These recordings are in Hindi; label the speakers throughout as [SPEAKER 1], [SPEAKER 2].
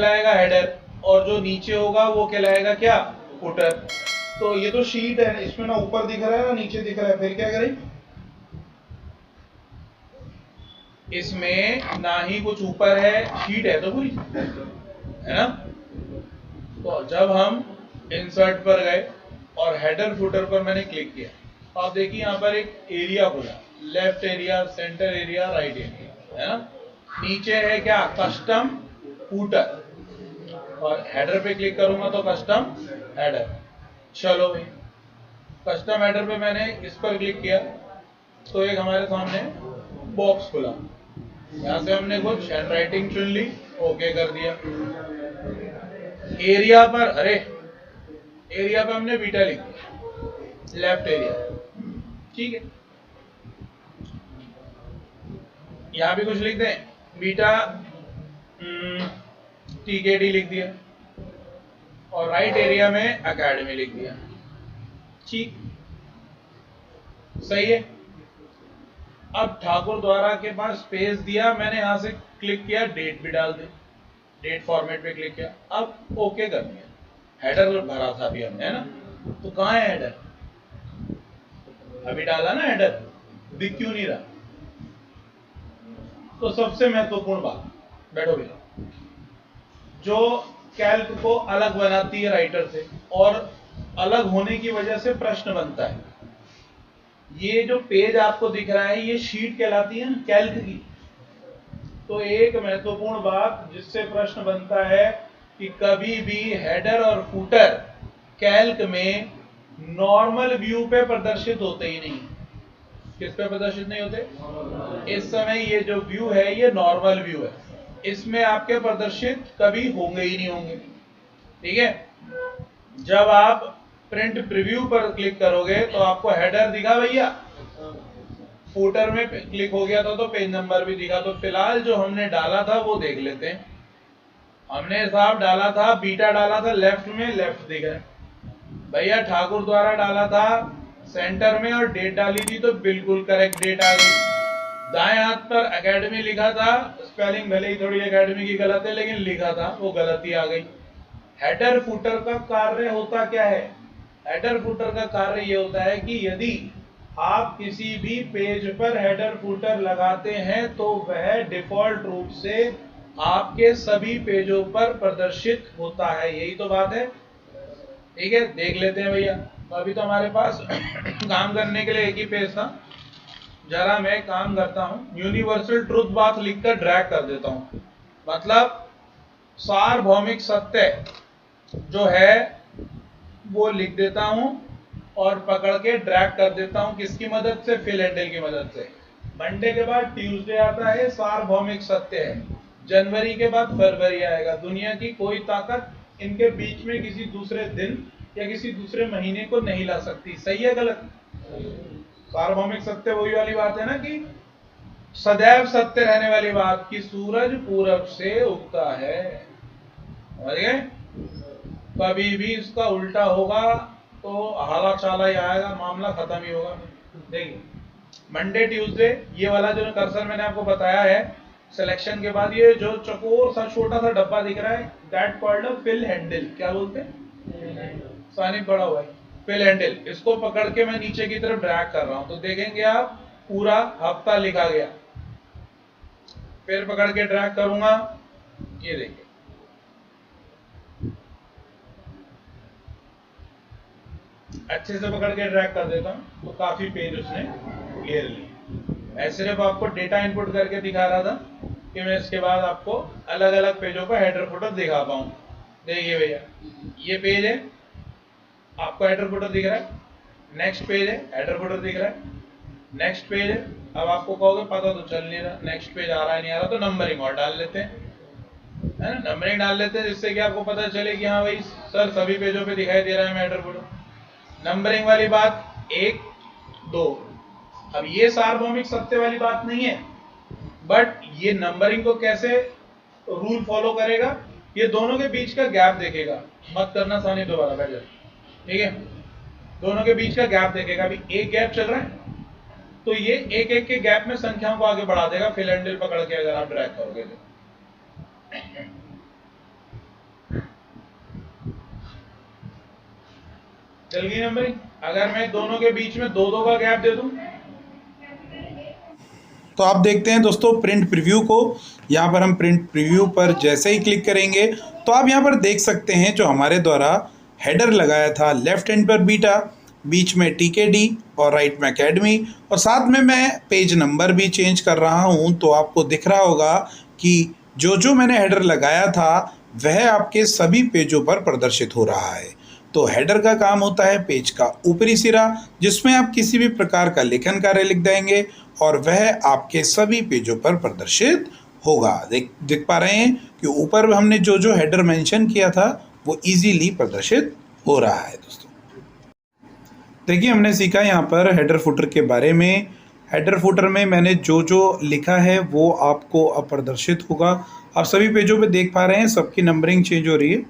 [SPEAKER 1] कहलाएगा हेडर, और जो नीचे होगा वो कहलाएगा क्या, फुटर। तो ये तो शीट है, इसमें ना ऊपर दिख रहा है ना नीचे दिख रहा है, फिर क्या करें, इसमें ना ही कुछ ऊपर है, शीट है तो पूरी, है ना। तो जब हम इंसर्ट पर गए और हेडर फुटर पर मैंने क्लिक किया, तो आप देखिए यहाँ पर एक एरिया खुला, left area, centre area, right area, है ना। नीचे है क्या, कस्टम फुटर, और हेडर पे क्लिक करूंगा तो कस्टम हेडर। चलो भाई, कस्टम हेडर पे मैंने इस पर क्लिक किया तो एक हमारे सामने बॉक्स खुला, यहाँ से हमने कुछ हैंड राइटिंग चुन ली, ओके कर दिया। एरिया पर, अरे एरिया पे हमने बीटा लिख दिया, लेफ्ट एरिया, ठीक है। यहां भी कुछ लिख दें, बीटा TKD लिख दिया, और राइट एरिया में एकेडमी लिख दिया, ठीक, सही है। अब ठाकुर द्वारा के पास स्पेस दिया, मैंने यहां से क्लिक किया, डेट भी डाल दी, डेट फॉर्मेट पे क्लिक किया, अब ओके कर दिया। हेडर भरा था अभी हमने, है ना, तो कहां है हेडर, अभी डाला ना हेडर, दिख क्यों नहीं रहा। तो सबसे महत्वपूर्ण बात, बैठो भैया, जो कैल्क को अलग बनाती है राइटर से, और अलग होने की वजह से प्रश्न बनता है, ये जो पेज आपको दिख रहा है ये शीट कहलाती है ना कैल्क की। तो एक महत्वपूर्ण बात जिससे प्रश्न बनता है कि कभी भी हेडर और फुटर कैल्क में नॉर्मल व्यू पे प्रदर्शित होते ही नहीं। किस पे प्रदर्शित नहीं होते, इस समय ये जो व्यू है ये नॉर्मल व्यू है, इसमें आपके प्रदर्शित कभी होंगे ही नहीं होंगे, ठीक है। जब आप प्रिंट प्रीव्यू पर क्लिक करोगे तो आपको हेडर दिखा भैया, फुटर में क्लिक हो गया था तो पेज नंबर भी दिखा। तो फिलहाल जो हमने डाला था वो देख लेते हैं। हमने साहब डाला था, बीटा डाला था लेफ्ट में, लेफ्ट दिख रहा है भैया, ठाकुर द्वारा डाला था सेंटर में और डेट डाली थी तो बिल्कुल करेक्ट डेट आ गई। दाएं हाथ पर एकेडमी लिखा था, स्पेलिंग भले ही थोड़ी एकेडमी की गलत है लेकिन लिखा था, वो गलती आ गई। हेडर फुटर का कार्य होता क्या है, हेडर फुटर का कार्य ये होता है कि यदि आप किसी भी पेज पर हेडर फुटर लगाते हैं तो वह डिफॉल्ट रूप से आपके सभी पेजों पर प्रदर्शित होता है, यही तो बात है, ठीक है। देख लेते हैं भैया, अभी तो हमारे पास काम करने के लिए एक ही पेज था, जरा मैं काम करता हूं, यूनिवर्सल ट्रुथ बात लिखकर ड्रैग कर देता हूं, मतलब सार्वभौमिक सत्य जो है वो लिख देता हूं और पकड़ के ड्रैग कर देता हूं, किसकी मदद से, फिल हैंडल की मदद से। मंडे के बाद ट्यूसडे आता है, सार्वभौमिक सत्य है। जनवरी के बाद फरवरी आएगा, दुनिया की कोई ताकत इनके बीच में किसी दूसरे दिन या किसी दूसरे महीने को नहीं ला सकती, सही है गलत। सार्वभौमिक सत्य वही वाली बात है ना कि सदैव सत्य रहने वाली बात कि सूरज पूरब से उगता है, समझ गए। कभी भी इसका उल्टा होगा तो हाला चाला ही आएगा, मामला खत्म ही होगा। देखिए मंडे ट्यूसडे, ये वाला जो कर्सर मैंने आपको बताया है, सिलेक्शन के बाद ये जो चकोर सा छोटा सा डब्बा दिख रहा है, that called a fill handle, क्या बोलते हैं, सानी पड़ा हुआ है फिल हैंडल। इसको पकड़ के मैं नीचे की तरफ ड्रैग कर रहा हूं तो देखेंगे आप पूरा हफ्ता लिखा गया। फिर पकड़ के ड्रैग करूंगा, ये देखिए अच्छे से पकड़ के ड्रैग कर देता हूं तो काफी पेज उसने घेर लिए। मैं सिर्फ आपको डेटा इनपुट करके दिखा रहा था कि मैं इसके बाद आपको अलग अलग पेजों पर हेडर फुटर दिखा पाऊं। देखिए भैया ये पेज है, आपको हेडर फुटर दिख रहा है, नेक्स्ट पेज है, हेडर फुटर दिख रहा है, नेक्स्ट पेज है। अब आपको कहोगे पता तो चल नहीं रहा नेक्स्ट पेज आ रहा है नहीं आ रहा, तो नंबरिंग और डाल लेते हैं, है ना, नंबरिंग डाल लेते हैं जिससे कि आपको पता चले कि हाँ भाई सर सभी पेजों पे दिखाई दे रहा है हेडर फुटर। नंबरिंग वाली बात 1 2, अब ये सार्वभौमिक सत्य वाली बात नहीं है, बट ये नंबरिंग को कैसे रूल फॉलो करेगा, ये दोनों के बीच का गैप देखेगा। मत करना सानी दोबारा, बैठ जाओ, ठीक है। दोनों के बीच का गैप देखेगा, अभी एक गैप चल रहा है तो ये एक एक के गैप में संख्याओं को आगे बढ़ा देगा, फिल हैंडल पकड़ के अगर आप ड्रैग करोगे तो। चल गई नंबरिंग। अगर मैं दोनों के बीच में दो दो का गैप दे दूं
[SPEAKER 2] तो आप देखते हैं दोस्तों प्रिंट प्रीव्यू को। यहाँ पर हम प्रिंट प्रीव्यू पर जैसे ही क्लिक करेंगे तो आप यहाँ पर देख सकते हैं जो हमारे द्वारा हेडर लगाया था, लेफ्ट हैंड पर बीटा, बीच में टीकेडी और राइट में एकेडमी, और साथ में मैं पेज नंबर भी चेंज कर रहा हूँ। तो आपको दिख रहा होगा कि जो मैंने हेडर लगाया था वह आपके सभी पेजों पर प्रदर्शित हो रहा है। तो हेडर का काम होता है पेज का ऊपरी सिरा, जिसमें आप किसी भी प्रकार का लेखन कार्य लिख देंगे और वह आपके सभी पेजों पर प्रदर्शित होगा। देख पा रहे हैं कि ऊपर हमने जो हेडर मेंशन किया था वो इजीली प्रदर्शित हो रहा है। दोस्तों देखिए हमने सीखा यहाँ पर हेडर फुटर के बारे में। हेडर फुटर में मैंने जो लिखा है वो आपको अब प्रदर्शित होगा। आप सभी पेजों पे देख पा रहे हैं सबकी नंबरिंग चेंज हो रही है।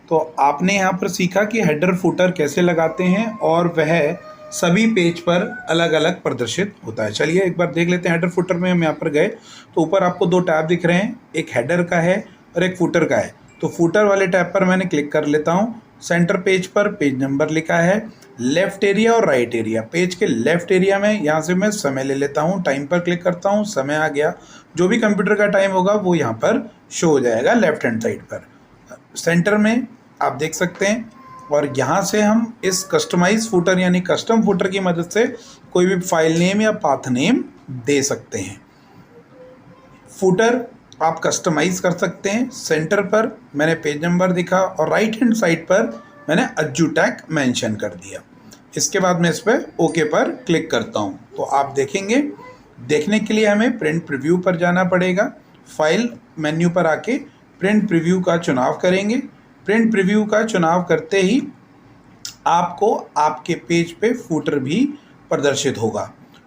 [SPEAKER 2] तो आपने यहाँ पर सीखा कि हेडर फुटर कैसे लगाते हैं और वह सभी पेज पर अलग अलग प्रदर्शित होता है। चलिए एक बार देख लेते हैं। हेडर फुटर में हम यहाँ पर गए तो ऊपर आपको दो टैब दिख रहे हैं, एक हेडर का है और एक फुटर का है। तो फुटर वाले टैब पर मैंने क्लिक कर लेता हूँ। सेंटर पेज पर पेज नंबर लिखा है, लेफ्ट एरिया और राइट एरिया। पेज के लेफ्ट एरिया में यहाँ से मैं समय ले लेता हूँ, टाइम पर क्लिक करता हूँ, समय आ गया। जो भी कंप्यूटर का टाइम होगा वो यहाँ पर शो हो जाएगा लेफ्ट हैंड साइड पर। सेंटर में आप देख सकते हैं, और यहाँ से हम इस कस्टमाइज फुटर यानी कस्टम फुटर की मदद से कोई भी फाइल नेम या पाथ नेम दे सकते हैं। फुटर आप कस्टमाइज कर सकते हैं। सेंटर पर मैंने पेज नंबर दिखा और राइट हैंड साइड पर मैंने अज्जू टैग मेंशन कर दिया। इसके बाद मैं इस पर ओके पर क्लिक करता हूँ तो आप देखेंगे। देखने के लिए हमें प्रिंट प्रीव्यू पर जाना पड़ेगा। फाइल मेन्यू पर आके प्रिंट प्रीव्यू का चुनाव करेंगे। प्रिंट प्रीव्यू का चुनाव करते ही आपको आपके पेज पे फुटर भी प्रदर्शित होगा।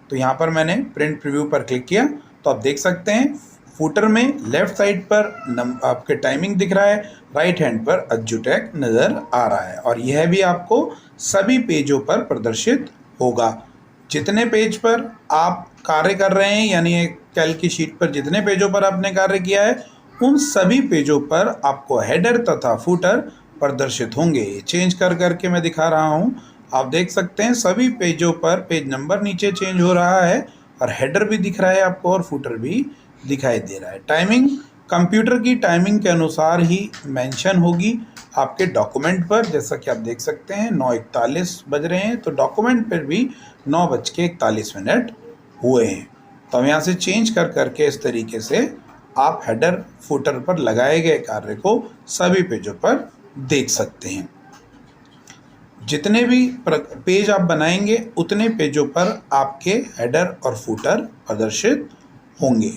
[SPEAKER 2] तो यहाँ पर मैंने प्रिंट प्रीव्यू पर क्लिक किया तो आप देख सकते हैं फुटर में लेफ्ट साइड पर आपके टाइमिंग दिख रहा है, राइट हैंड पर अज्जू टैग नज़र आ रहा है, और यह भी आपको सभी पेजों पर प्रदर्शित होगा। जितने पेज पर आप कार्य कर रहे हैं यानी कैल्क की शीट पर जितने पेजों पर आपने कार्य किया है उन सभी पेजों पर आपको हेडर तथा फुटर प्रदर्शित होंगे। चेंज करके मैं दिखा रहा हूँ। आप देख सकते हैं सभी पेजों पर पेज नंबर नीचे चेंज हो रहा है और हेडर भी दिख रहा है आपको और फुटर भी दिखाई दे रहा है। टाइमिंग कंप्यूटर की टाइमिंग के अनुसार ही मेंशन होगी आपके डॉक्यूमेंट पर। जैसा कि आप देख सकते हैं 9:41 बज रहे हैं तो डॉक्यूमेंट पर भी 9:41 हुए हैं। तो हम यहाँ से चेंज करके इस तरीके से आप हेडर फुटर पर लगाए गए कार्य को सभी पेजों पर देख सकते हैं। जितने भी पेज आप बनाएंगे उतने पेजों पर आपके हेडर और फुटर प्रदर्शित होंगे।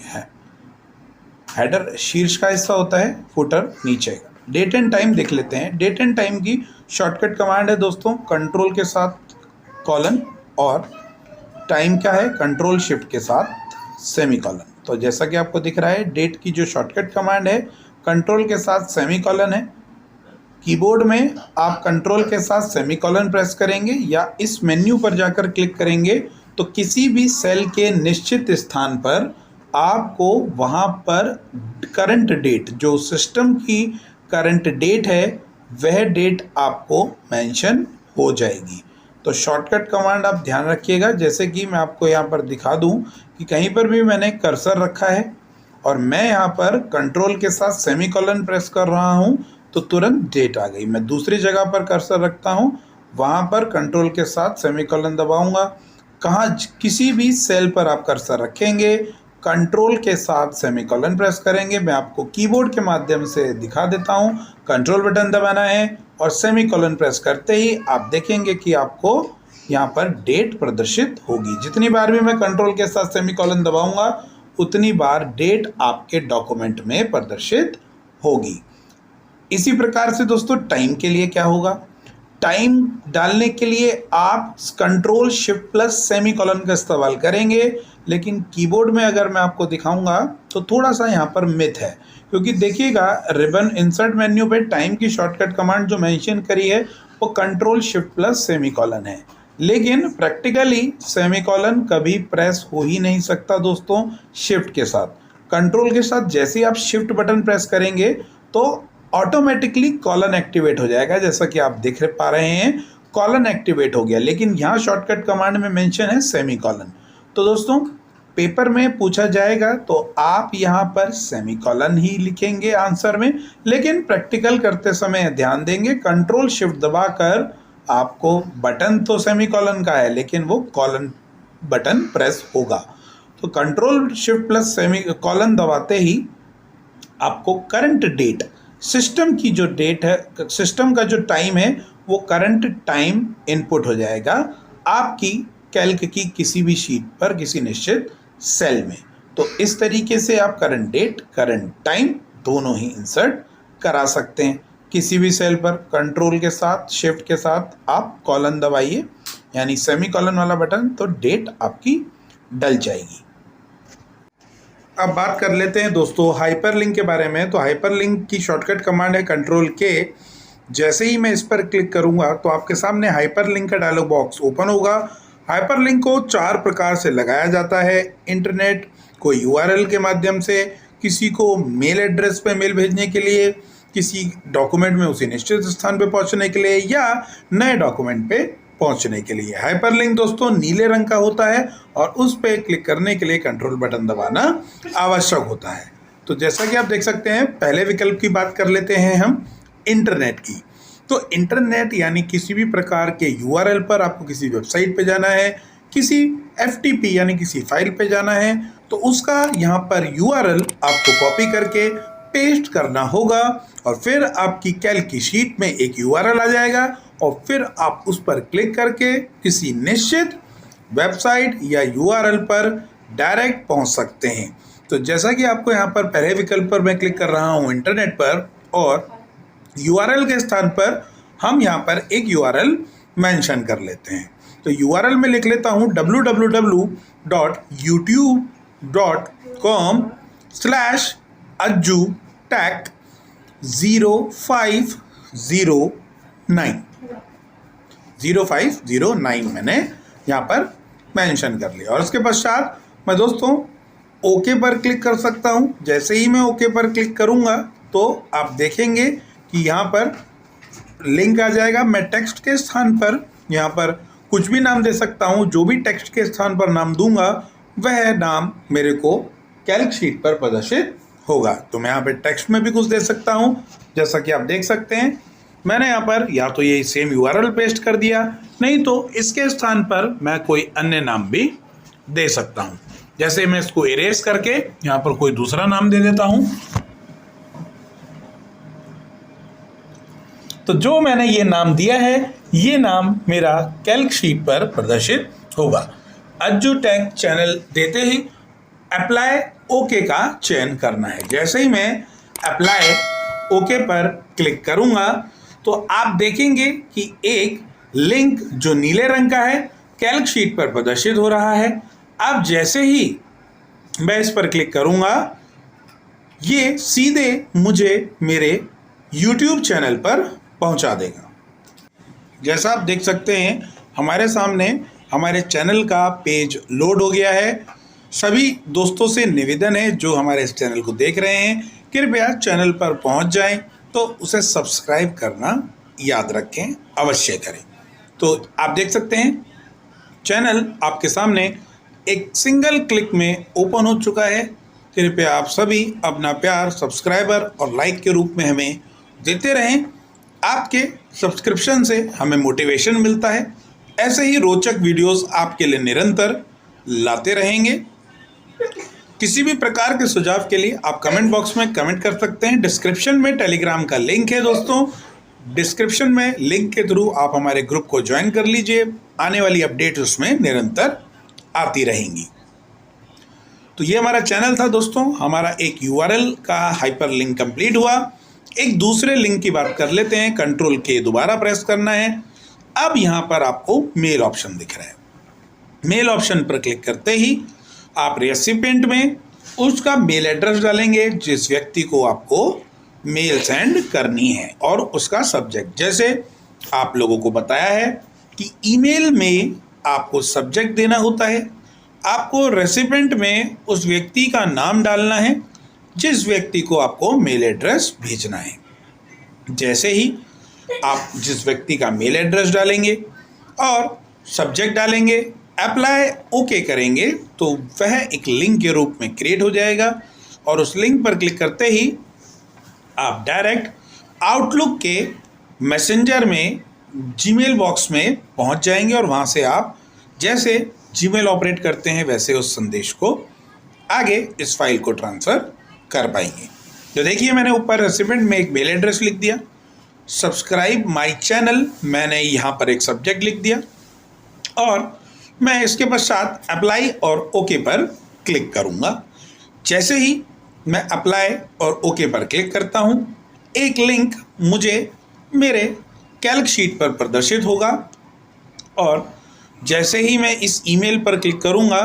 [SPEAKER 2] हेडर शीर्ष का हिस्सा होता है, फुटर नीचे का। डेट एंड टाइम देख लेते हैं। डेट एंड टाइम की शॉर्टकट कमांड है दोस्तों, कंट्रोल के साथ कॉलन, और टाइम क्या है कंट्रोल शिफ्ट के साथ सेमीकॉलन। तो जैसा कि आपको दिख रहा है डेट की जो शॉर्टकट कमांड है कंट्रोल के साथ सेमीकॉलन है। कीबोर्ड में आप कंट्रोल के साथ सेमीकॉलन प्रेस करेंगे या इस मेन्यू पर जाकर क्लिक करेंगे तो किसी भी सेल के निश्चित स्थान पर आपको वहां पर करंट डेट, जो सिस्टम की करंट डेट है वह डेट आपको मेंशन हो जाएगी। तो शॉर्टकट कमांड आप ध्यान रखिएगा। जैसे कि मैं आपको यहाँ पर दिखा दूँ कि कहीं पर भी मैंने कर्सर रखा है और मैं यहाँ पर कंट्रोल के साथ सेमीकॉलन प्रेस कर रहा हूँ तो तुरंत डेट आ गई। मैं दूसरी जगह पर कर्सर रखता हूँ, वहाँ पर कंट्रोल के साथ सेमीकॉलन दबाऊंगा। कहाँ किसी भी सेल पर आप कर्सर रखेंगे, कंट्रोल के साथ सेमीकॉलन प्रेस करेंगे। मैं आपको कीबोर्ड के माध्यम से दिखा देता हूँ। कंट्रोल बटन दबाना है और सेमीकॉलन प्रेस करते ही आप देखेंगे कि आपको यहाँ पर डेट प्रदर्शित होगी। जितनी बार भी मैं कंट्रोल के साथ सेमीकॉलन दबाऊंगा उतनी बार डेट आपके डॉक्यूमेंट में प्रदर्शित होगी। इसी प्रकार से दोस्तों टाइम के लिए क्या होगा, टाइम डालने के लिए आप कंट्रोल शिफ्ट प्लस सेमीकॉलन का इस्तेमाल करेंगे, लेकिन कीबोर्ड में अगर मैं आपको दिखाऊंगा तो थोड़ा सा यहाँ पर मिथ है, क्योंकि देखिएगा रिबन इंसर्ट मेन्यू पे टाइम की शॉर्टकट कमांड जो मेंशन करी है वो कंट्रोल शिफ्ट प्लस सेमीकॉलन है, लेकिन प्रैक्टिकली सेमीकॉलन कभी प्रेस हो ही नहीं सकता दोस्तों शिफ्ट के साथ। कंट्रोल के साथ जैसे ही आप शिफ्ट बटन प्रेस करेंगे तो ऑटोमेटिकली कॉलन एक्टिवेट हो जाएगा। जैसा कि आप देख पा रहे हैं कॉलन एक्टिवेट हो गया, लेकिन यहाँ शॉर्टकट कमांड में मेंशन है सेमीकॉलन। तो दोस्तों पेपर में पूछा जाएगा तो आप यहाँ पर सेमीकॉलन ही लिखेंगे आंसर में, लेकिन प्रैक्टिकल करते समय ध्यान देंगे कंट्रोल शिफ्ट दबाकर आपको बटन तो सेमीकॉलन का है लेकिन वो कॉलन बटन प्रेस होगा। तो कंट्रोल शिफ्ट प्लस सेमीकॉलन दबाते ही आपको करंट डेट, सिस्टम की जो डेट है, सिस्टम का जो टाइम है वो करंट टाइम इनपुट हो जाएगा आपकी कैल्क की किसी भी शीट पर किसी निश्चित सेल में। तो इस तरीके से आप करंट डेट, करंट टाइम दोनों ही इंसर्ट करा सकते हैं किसी भी सेल पर। कंट्रोल के साथ शिफ्ट के साथ आप कॉलन दबाइए यानी सेमीकॉलन वाला बटन, तो डेट आपकी डल जाएगी। अब बात कर लेते हैं दोस्तों हाइपरलिंक के बारे में। तो हाइपरलिंक की शॉर्टकट कमांड है कंट्रोल के। जैसे ही मैं इस पर क्लिक करूंगा तो आपके सामने हाइपरलिंक का डायलॉग बॉक्स ओपन होगा। हाइपरलिंक को 4 प्रकार से लगाया जाता है। इंटरनेट को यूआरएल के माध्यम से, किसी को मेल एड्रेस पे मेल भेजने के लिए, किसी डॉक्यूमेंट में उसी निश्चित स्थान पे पहुंचने के लिए, या नए डॉक्यूमेंट पे पहुंचने के लिए। हाइपरलिंक दोस्तों नीले रंग का होता है और उस पर क्लिक करने के लिए कंट्रोल बटन दबाना आवश्यक होता है। तो जैसा कि आप देख सकते हैं, पहले विकल्प की बात कर लेते हैं हम इंटरनेट की। तो इंटरनेट यानी किसी भी प्रकार के यूआरएल पर आपको किसी वेबसाइट पे जाना है, किसी एफटीपी यानी किसी फाइल पे जाना है, तो उसका यहाँ पर यूआरएल आपको कॉपी करके पेस्ट करना होगा और फिर आपकी कैल्क की शीट में एक यूआरएल आ जाएगा और फिर आप उस पर क्लिक करके किसी निश्चित वेबसाइट या यूआरएल पर डायरेक्ट पहुंच सकते हैं। तो जैसा कि आपको यहाँ पर पहले विकल्प पर मैं क्लिक कर रहा हूँ इंटरनेट पर, और यूआरएल के स्थान पर हम यहाँ पर एक यूआरएल मेंशन कर लेते हैं। तो यूआरएल में लिख लेता हूँ www.youtube.com/ajutech0509 मैंने यहाँ पर मेंशन कर लिया। और उसके पश्चात मैं दोस्तों ओके पर क्लिक कर सकता हूँ। जैसे ही मैं ओके पर क्लिक करूँगा तो आप देखेंगे कि यहाँ पर लिंक आ जाएगा। मैं टेक्स्ट के स्थान पर यहाँ पर कुछ भी नाम दे सकता हूँ। जो भी टेक्स्ट के स्थान पर नाम दूंगा वह नाम मेरे को कैल्क शीट पर प्रदर्शित होगा। तो मैं यहाँ पे टेक्स्ट में भी कुछ दे सकता हूँ। जैसा कि आप देख सकते हैं मैंने यहाँ पर या तो ये सेम यूआरएल पेस्ट कर दिया, नहीं तो इसके स्थान पर मैं कोई अन्य नाम भी दे सकता हूँ। जैसे मैं इसको इरेज करके यहाँ पर कोई दूसरा नाम दे देता हूँ। तो जो मैंने ये नाम दिया है, ये नाम मेरा कैल्क शीट पर प्रदर्शित होगा। अज्जूटेक चैनल देते ही अप्लाई ओके का चयन करना है। जैसे ही मैं अप्लाई ओके पर क्लिक करूंगा तो आप देखेंगे कि एक लिंक जो नीले रंग का है कैल्क शीट पर प्रदर्शित हो रहा है। अब जैसे ही मैं इस पर क्लिक करूंगा ये सीधे मुझे मेरे YouTube चैनल पर पहुंचा देगा। जैसा आप देख सकते हैं हमारे सामने हमारे चैनल का पेज लोड हो गया है। सभी दोस्तों से निवेदन है जो हमारे इस चैनल को देख रहे हैं, कृपया चैनल पर पहुंच जाएं तो उसे सब्सक्राइब करना याद रखें, अवश्य करें। तो आप देख सकते हैं चैनल आपके सामने एक सिंगल क्लिक में ओपन हो चुका है। कृपया आप सभी अपना प्यार सब्सक्राइबर और लाइक के रूप में हमें देते रहें। आपके सब्सक्रिप्शन से हमें मोटिवेशन मिलता है। ऐसे ही रोचक वीडियोस आपके लिए निरंतर लाते रहेंगे। किसी भी प्रकार के सुझाव के लिए आप कमेंट बॉक्स में कमेंट कर सकते हैं। डिस्क्रिप्शन में टेलीग्राम का लिंक है दोस्तों। डिस्क्रिप्शन में लिंक के थ्रू आप हमारे ग्रुप को ज्वाइन कर लीजिए। आने वाली अपडेट उसमें निरंतर आती रहेंगी। तो ये हमारा चैनल था दोस्तों। हमारा एक यूआरएल का हाइपर लिंक कंप्लीट हुआ। एक दूसरे लिंक की बात कर लेते हैं। कंट्रोल के दोबारा प्रेस करना है। अब यहाँ पर आपको मेल ऑप्शन दिख रहा है। मेल ऑप्शन पर क्लिक करते ही आप रेसिपिएंट में उसका मेल एड्रेस डालेंगे जिस व्यक्ति को आपको मेल सेंड करनी है, और उसका सब्जेक्ट, जैसे आप लोगों को बताया है कि ईमेल में आपको सब्जेक्ट देना होता है, आपको रेसिपिएंट में उस व्यक्ति का नाम डालना है जिस व्यक्ति को आपको मेल एड्रेस भेजना है। जैसे ही आप जिस व्यक्ति का मेल एड्रेस डालेंगे और सब्जेक्ट डालेंगे, अप्लाई ओके करेंगे तो वह एक लिंक के रूप में क्रिएट हो जाएगा और उस लिंक पर क्लिक करते ही आप डायरेक्ट आउटलुक के मैसेंजर में जीमेल बॉक्स में पहुंच जाएंगे और वहां से आप जैसे जीमेल ऑपरेट करते हैं वैसे उस संदेश को आगे इस फाइल को ट्रांसफ़र कर पाएंगे। तो देखिए मैंने ऊपर रिसिपेंट में एक मेल एड्रेस लिख दिया, सब्सक्राइब माय चैनल मैंने यहाँ पर एक सब्जेक्ट लिख दिया और मैं इसके पश्चात अप्लाई और ओके पर क्लिक करूँगा। जैसे ही मैं अप्लाई और ओके पर क्लिक करता हूँ एक लिंक मुझे मेरे कैल्क शीट पर प्रदर्शित होगा और जैसे ही मैं इस ईमेल पर क्लिक करूँगा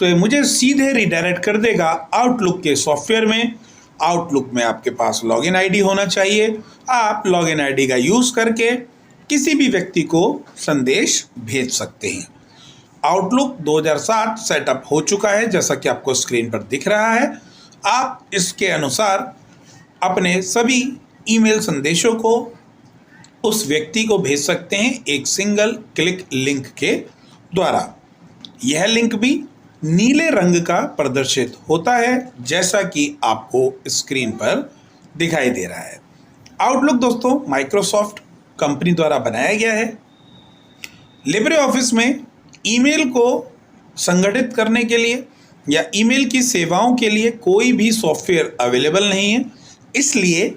[SPEAKER 2] तो ये मुझे सीधे रिडायरेक्ट कर देगा आउटलुक के सॉफ्टवेयर में। आउटलुक में आपके पास लॉगिन आईडी होना चाहिए। आप लॉगिन आईडी का यूज़ करके किसी भी व्यक्ति को संदेश भेज सकते हैं। आउटलुक 2007 सेटअप हो चुका है जैसा कि आपको स्क्रीन पर दिख रहा है। आप इसके अनुसार अपने सभी ईमेल संदेशों को उस व्यक्ति को भेज सकते हैं एक सिंगल क्लिक लिंक के द्वारा। यह लिंक भी नीले रंग का प्रदर्शित होता है जैसा कि आपको स्क्रीन पर दिखाई दे रहा है। आउटलुक दोस्तों माइक्रोसॉफ्ट कंपनी द्वारा बनाया गया है। लिब्रे ऑफिस में ईमेल को संगठित करने के लिए या ईमेल की सेवाओं के लिए कोई भी सॉफ्टवेयर अवेलेबल नहीं है, इसलिए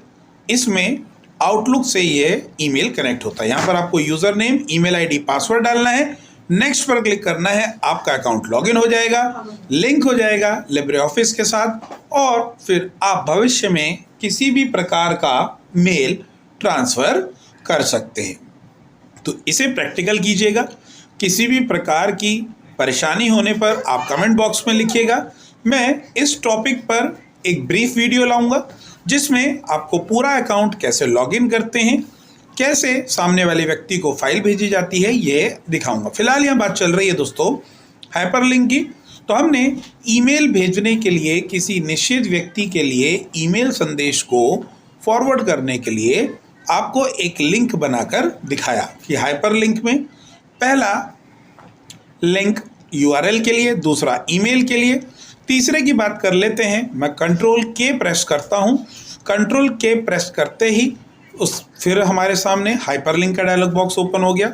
[SPEAKER 2] इसमें आउटलुक से ये ईमेल कनेक्ट होता है। यहाँ पर आपको user name, email ID, password डालना है, नेक्स्ट पर क्लिक करना है, आपका अकाउंट लॉगिन हो जाएगा, लिंक हो जाएगा लिब्रे ऑफिस के साथ और फिर आप भविष्य में किसी भी प्रकार का मेल ट्रांसफ़र कर सकते हैं। तो इसे प्रैक्टिकल कीजिएगा। किसी भी प्रकार की परेशानी होने पर आप कमेंट बॉक्स में लिखिएगा। मैं इस टॉपिक पर एक ब्रीफ वीडियो लाऊंगा जिसमें आपको पूरा अकाउंट कैसे लॉगिन करते हैं, कैसे सामने वाले व्यक्ति को फाइल भेजी जाती है, ये दिखाऊंगा। फिलहाल यहाँ बात चल रही है दोस्तों हाइपरलिंक की। तो हमने ईमेल भेजने के लिए किसी निश्चित व्यक्ति के लिए ईमेल संदेश को फॉरवर्ड करने के लिए आपको एक लिंक बनाकर दिखाया कि हाइपरलिंक में पहला लिंक यूआरएल के लिए, दूसरा ईमेल के लिए, तीसरे की बात कर लेते हैं। मैं कंट्रोल के प्रेस करता हूं। कंट्रोल के प्रेस करते ही फिर हमारे सामने हाइपरलिंक का डायलॉग बॉक्स ओपन हो गया।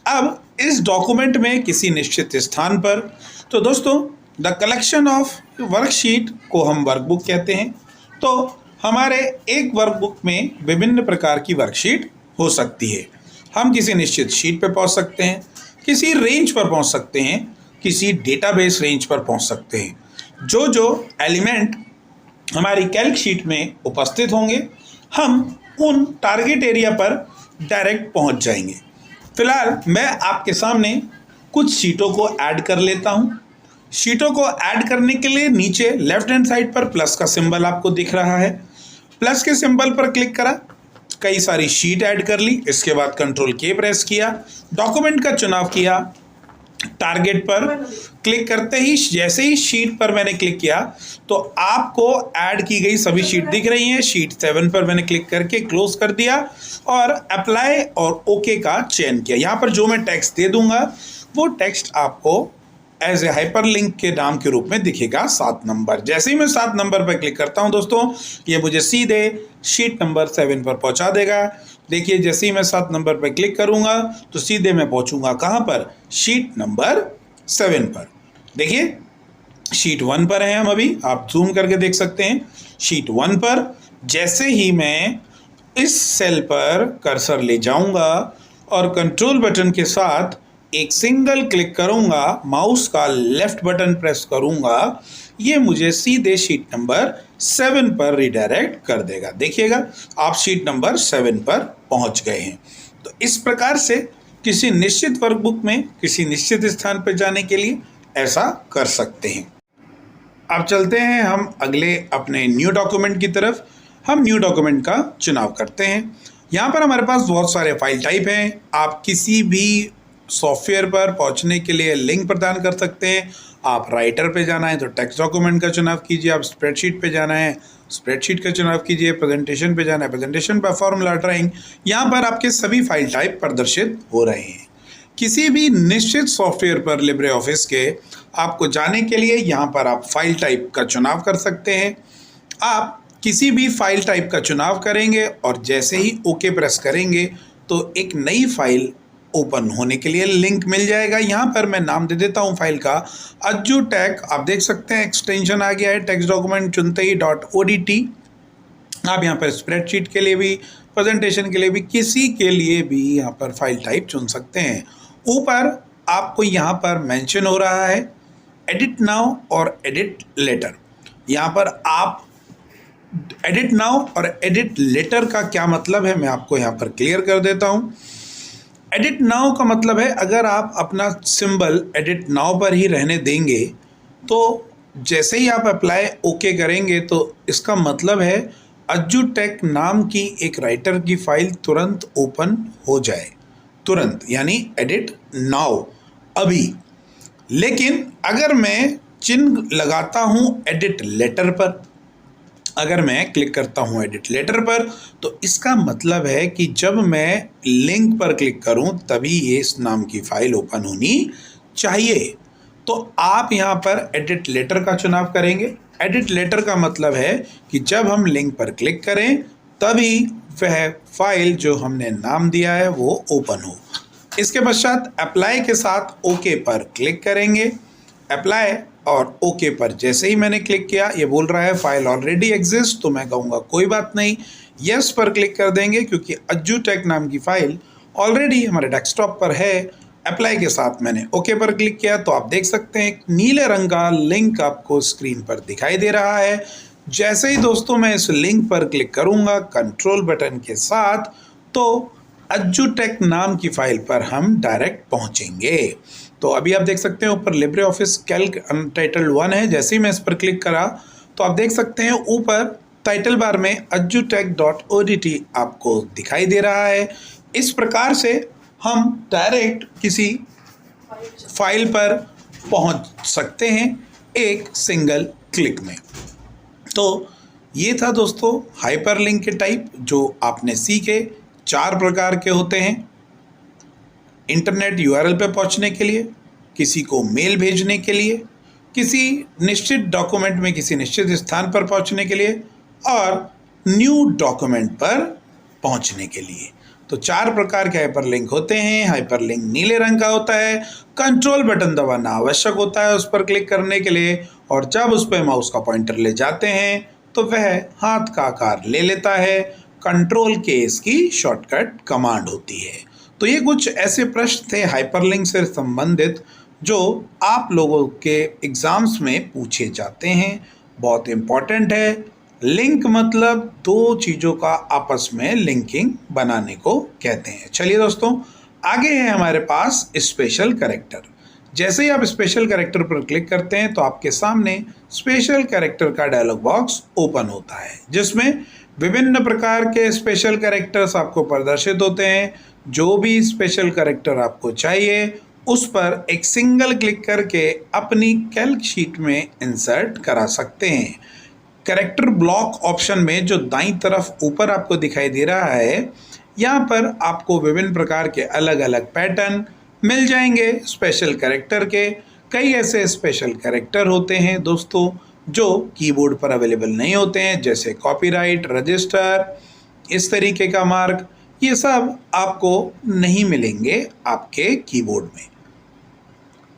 [SPEAKER 2] अब इस डॉक्यूमेंट में किसी निश्चित स्थान पर, तो दोस्तों द कलेक्शन ऑफ वर्कशीट को हम वर्कबुक कहते हैं। तो हमारे एक वर्कबुक में विभिन्न प्रकार की वर्कशीट हो सकती है। हम किसी निश्चित शीट पर पहुंच सकते हैं, किसी रेंज पर पहुंच सकते हैं, किसी डेटाबेस रेंज पर पहुंच सकते हैं। जो जो एलिमेंट हमारी कैल्क शीट में उपस्थित होंगे हम उन टारगेट एरिया पर डायरेक्ट पहुंच जाएंगे। फिलहाल मैं आपके सामने कुछ शीटों को ऐड कर लेता हूं। शीटों को ऐड करने के लिए नीचे लेफ्ट हैंड साइड पर प्लस का सिंबल आपको दिख रहा है। प्लस के सिंबल पर क्लिक करा, कई सारी शीट ऐड कर ली। इसके बाद कंट्रोल के प्रेस किया, डॉक्यूमेंट का चुनाव किया, टारगेट पर क्लिक करते ही जैसे ही शीट पर मैंने क्लिक किया तो आपको ऐड की गई सभी शीट दिख रही हैं। शीट 7 पर मैंने क्लिक करके क्लोज कर दिया और अप्लाई और ओके का चयन किया। यहाँ पर जो मैं टेक्स्ट दे दूंगा वो टेक्स्ट आपको एज ए हाइपरलिंक के नाम के रूप में दिखेगा 7 नंबर। जैसे ही मैं 7 नंबर पर क्लिक करता हूं दोस्तों ये मुझे सीधे शीट नंबर 7 पर पहुंचा देगा। देखिए जैसे ही मैं 7 नंबर पर क्लिक करूंगा तो सीधे मैं पहुंचूंगा कहां पर, शीट नंबर 7 पर। देखिए शीट 1 पर है हम अभी, आप जूम करके देख सकते हैं। शीट 1 पर जैसे ही मैं इस सेल पर कर्सर ले जाऊंगा और कंट्रोल बटन के साथ एक सिंगल क्लिक करूंगा, माउस का लेफ्ट बटन प्रेस करूंगा, ये मुझे सीधे शीट नंबर 7 पर रिडायरेक्ट कर देगा। देखिएगा आप शीट नंबर 7 पर पहुंच गए हैं। तो इस प्रकार से किसी निश्चित वर्कबुक में किसी निश्चित स्थान पर जाने के लिए ऐसा कर सकते हैं। अब चलते हैं हम अगले अपने न्यू डॉक्यूमेंट की तरफ। हम न्यू डॉक्यूमेंट का चुनाव करते हैं। यहाँ पर हमारे पास बहुत सारे फाइल टाइप हैं। आप किसी भी सॉफ्टवेयर पर पहुंचने के लिए लिंक प्रदान कर सकते हैं। आप राइटर पे जाना है तो टेक्स्ट डॉक्यूमेंट का चुनाव कीजिए, आप स्प्रेडशीट पे जाना है स्प्रेडशीट का चुनाव कीजिए, प्रेजेंटेशन पे जाना है प्रेजेंटेशन पर, फॉर्मूला ड्राइंग, यहाँ पर आपके सभी फाइल टाइप प्रदर्शित हो रहे हैं। किसी भी निश्चित सॉफ्टवेयर पर लिब्रे ऑफिस के आपको जाने के लिए यहाँ पर आप फाइल टाइप का चुनाव कर सकते हैं। आप किसी भी फाइल टाइप का चुनाव करेंगे और जैसे ही ओके प्रेस करेंगे तो एक नई फाइल ओपन होने के लिए लिंक मिल जाएगा। यहाँ पर मैं नाम दे देता हूँ फाइल का अज्जूटेक। आप देख सकते हैं एक्सटेंशन आ गया है, टेक्स्ट डॉक्यूमेंट चुनते ही .odt। आप यहाँ पर स्प्रेडशीट के लिए भी, प्रेजेंटेशन के लिए भी, किसी के लिए भी यहाँ पर फाइल टाइप चुन सकते हैं। ऊपर आपको यहाँ पर मेंशन हो रहा है एडिट नाउ और एडिट लेटर। यहाँ पर आप एडिट नाउ और एडिट लेटर का क्या मतलब है मैं आपको यहाँ पर क्लियर कर देता हूँ। एडिट नाउ का मतलब है अगर आप अपना सिंबल एडिट नाउ पर ही रहने देंगे तो जैसे ही आप अप्लाई ओके करेंगे तो इसका मतलब है अज्जूटेक नाम की एक राइटर की फाइल तुरंत ओपन हो जाए, तुरंत, यानी एडिट नाउ अभी। लेकिन अगर मैं चिन्ह लगाता हूँ एडिट लेटर पर, अगर मैं क्लिक करता हूँ एडिट लेटर पर, तो इसका मतलब है कि जब मैं लिंक पर क्लिक करूँ तभी ये इस नाम की फाइल ओपन होनी चाहिए। तो आप यहाँ पर एडिट लेटर का चुनाव करेंगे। एडिट लेटर का मतलब है कि जब हम लिंक पर क्लिक करें तभी वह फाइल जो हमने नाम दिया है वो ओपन हो। इसके पश्चात अप्लाई के साथ ओके पर क्लिक करेंगे। अप्लाई और ओके पर जैसे ही मैंने क्लिक किया ये बोल रहा है फाइल ऑलरेडी एग्जिस्ट, तो मैं कहूँगा कोई बात नहीं, यस पर क्लिक कर देंगे क्योंकि अज्जूटेक नाम की फाइल ऑलरेडी हमारे डेस्कटॉप पर है। अप्लाई के साथ मैंने ओके पर क्लिक किया तो आप देख सकते हैं एक नीले रंग का लिंक आपको स्क्रीन पर दिखाई दे रहा है। जैसे ही दोस्तों मैं इस लिंक पर क्लिक करूँगा कंट्रोल बटन के साथ तो अज्जूटेक नाम की फाइल पर हम डायरेक्ट पहुँचेंगे। तो अभी आप देख सकते हैं ऊपर लिब्रे ऑफिस कैल्क अनटाइटल्ड 1 है। जैसे ही मैं इस पर क्लिक करा तो आप देख सकते हैं ऊपर टाइटल बार में अज्जूटेक.odt आपको दिखाई दे रहा है। इस प्रकार से हम डायरेक्ट किसी फाइल पर पहुंच सकते हैं एक सिंगल क्लिक में। तो ये था दोस्तों हाइपरलिंक के टाइप जो आपने सीखे। 4 प्रकार के होते हैं। इंटरनेट यूआरएल पे पहुंचने के लिए, किसी को मेल भेजने के लिए, किसी निश्चित डॉक्यूमेंट में किसी निश्चित स्थान पर पहुंचने के लिए और न्यू डॉक्यूमेंट पर पहुंचने के लिए। तो 4 प्रकार के हाइपरलिंक होते हैं। हाइपरलिंक नीले रंग का होता है, कंट्रोल बटन दबाना आवश्यक होता है उस पर क्लिक करने के लिए, और जब उस पर माउस का पॉइंटर ले जाते हैं तो वह हाथ का आकार ले लेता है। कंट्रोल के इसकी शॉर्टकट कमांड होती है। तो ये कुछ ऐसे प्रश्न थे हाइपरलिंक से संबंधित जो आप लोगों के एग्ज़ाम्स में पूछे जाते हैं। बहुत इम्पॉर्टेंट है। लिंक मतलब 2 चीज़ों का आपस में लिंकिंग बनाने को कहते हैं। चलिए दोस्तों आगे है हमारे पास स्पेशल कैरेक्टर। जैसे ही आप स्पेशल कैरेक्टर पर क्लिक करते हैं तो आपके सामने स्पेशल कैरेक्टर का डायलॉग बॉक्स ओपन होता है जिसमें विभिन्न प्रकार के स्पेशल कैरेक्टर्स आपको प्रदर्शित होते हैं। जो भी स्पेशल कैरेक्टर आपको चाहिए उस पर एक सिंगल क्लिक करके अपनी कैल्क शीट में इंसर्ट करा सकते हैं। कैरेक्टर ब्लॉक ऑप्शन में जो दाईं तरफ ऊपर आपको दिखाई दे रहा है यहाँ पर आपको विभिन्न प्रकार के अलग अलग पैटर्न मिल जाएंगे स्पेशल कैरेक्टर के। कई ऐसे स्पेशल कैरेक्टर होते हैं दोस्तों जो कीबोर्ड पर अवेलेबल नहीं होते हैं, जैसे कॉपीराइट, रजिस्टर, इस तरीके का मार्क, ये सब आपको नहीं मिलेंगे आपके कीबोर्ड में।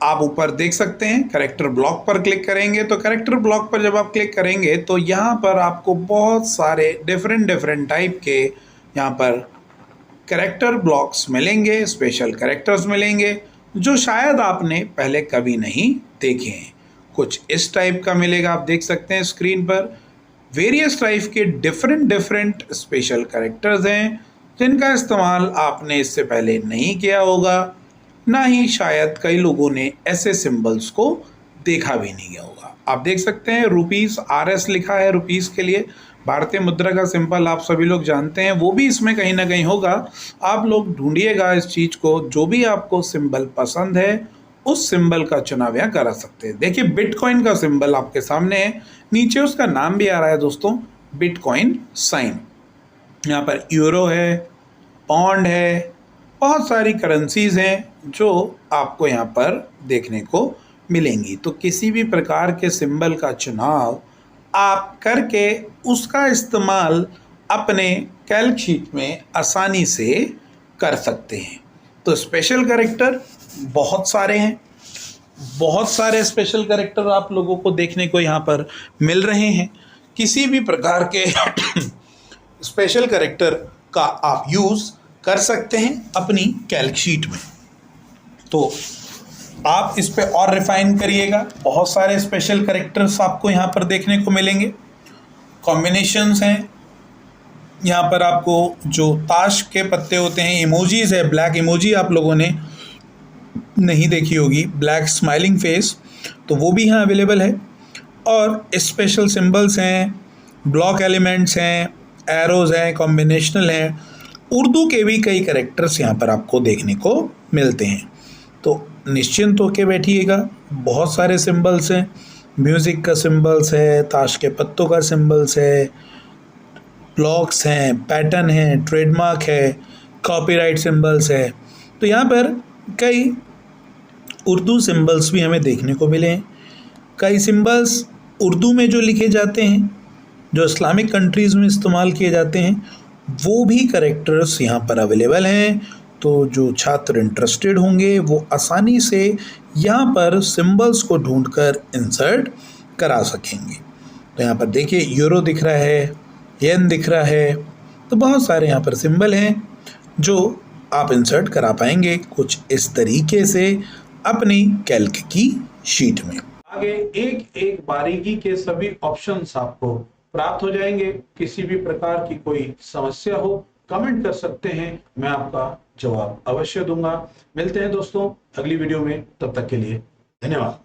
[SPEAKER 2] आप ऊपर देख सकते हैं कैरेक्टर ब्लॉक पर क्लिक करेंगे तो कैरेक्टर ब्लॉक पर जब आप क्लिक करेंगे तो यहाँ पर आपको बहुत सारे डिफरेंट टाइप के यहाँ पर कैरेक्टर ब्लॉक्स मिलेंगे, स्पेशल कैरेक्टर्स मिलेंगे जो शायद आपने पहले कभी नहीं देखे हैं। कुछ इस टाइप का मिलेगा, आप देख सकते हैं स्क्रीन पर। वेरियस टाइप के डिफरेंट स्पेशल कैरेक्टर्स हैं जिनका इस्तेमाल आपने इससे पहले नहीं किया होगा, ना ही शायद कई लोगों ने ऐसे सिंबल्स को देखा भी नहीं गया होगा। आप देख सकते हैं रुपीस RS लिखा है, रुपीस के लिए भारतीय मुद्रा का सिंबल आप सभी लोग जानते हैं, वो भी इसमें कहीं ना कहीं होगा। आप लोग ढूंढिएगा इस चीज़ को, जो भी आपको सिंबल पसंद है उस सिंबल का चुनाव यहाँ करा सकते हैं। देखिए बिटकॉइन का सिंबल आपके सामने है, नीचे उसका नाम भी आ रहा है दोस्तों, बिटकॉइन साइन। यहाँ पर यूरो है, पौंड है, बहुत सारी करेंसीज हैं जो आपको यहाँ पर देखने को मिलेंगी। तो किसी भी प्रकार के सिंबल का चुनाव आप करके उसका इस्तेमाल अपने कैल्क शीट में आसानी से कर सकते हैं। तो स्पेशल कैरेक्टर बहुत सारे हैं, बहुत सारे स्पेशल कैरेक्टर आप लोगों को देखने को यहाँ पर मिल रहे हैं। किसी भी प्रकार के स्पेशल कैरेक्टर का आप यूज़ कर सकते हैं अपनी कैल्क शीट में। तो आप इस पे और रिफाइन करिएगा, बहुत सारे स्पेशल कैरेक्टर्स आपको यहाँ पर देखने को मिलेंगे। कॉम्बिनेशंस हैं यहाँ पर, आपको जो ताश के पत्ते होते हैं, इमोजीज है, ब्लैक इमोजी आप लोगों ने नहीं देखी होगी, ब्लैक स्माइलिंग फेस, तो वो भी यहाँ अवेलेबल है। और स्पेशल सिंबल्स हैं, ब्लॉक एलिमेंट्स हैं, एरोज हैं, कॉम्बिनेशनल हैं, उर्दू के भी कई कैरेक्टर्स यहाँ पर आपको देखने को मिलते हैं। तो निश्चिंत होकर बैठिएगा, बहुत सारे सिंबल्स हैं, म्यूज़िक का सिंबल्स है, ताश के पत्तों का सिंबल्स है, ब्लॉक्स हैं, पैटर्न है, ट्रेडमार्क है, कॉपीराइट सिंबल्स है। तो यहाँ पर कई उर्दू सिंबल्स भी हमें देखने को मिले हैं। कई सिंबल्स उर्दू में जो लिखे जाते हैं, जो इस्लामिक कंट्रीज़ में इस्तेमाल किए जाते हैं, वो भी कैरेक्टर्स यहाँ पर अवेलेबल हैं। तो जो छात्र इंटरेस्टेड होंगे वो आसानी से यहाँ पर सिंबल्स को ढूंढकर इंसर्ट करा सकेंगे। तो यहाँ पर देखिए यूरो दिख रहा है, येन दिख रहा है, तो बहुत सारे यहाँ पर सिंबल हैं जो आप इंसर्ट करा पाएंगे कुछ इस तरीके से अपनी कैल्क की शीट में। आगे एक एक बारीकी के सभी ऑप्शंस आपको प्राप्त हो जाएंगे। किसी भी प्रकार की कोई समस्या हो कमेंट कर सकते हैं, मैं आपका जवाब अवश्य दूंगा। मिलते हैं दोस्तों अगली वीडियो में, तब तक के लिए धन्यवाद।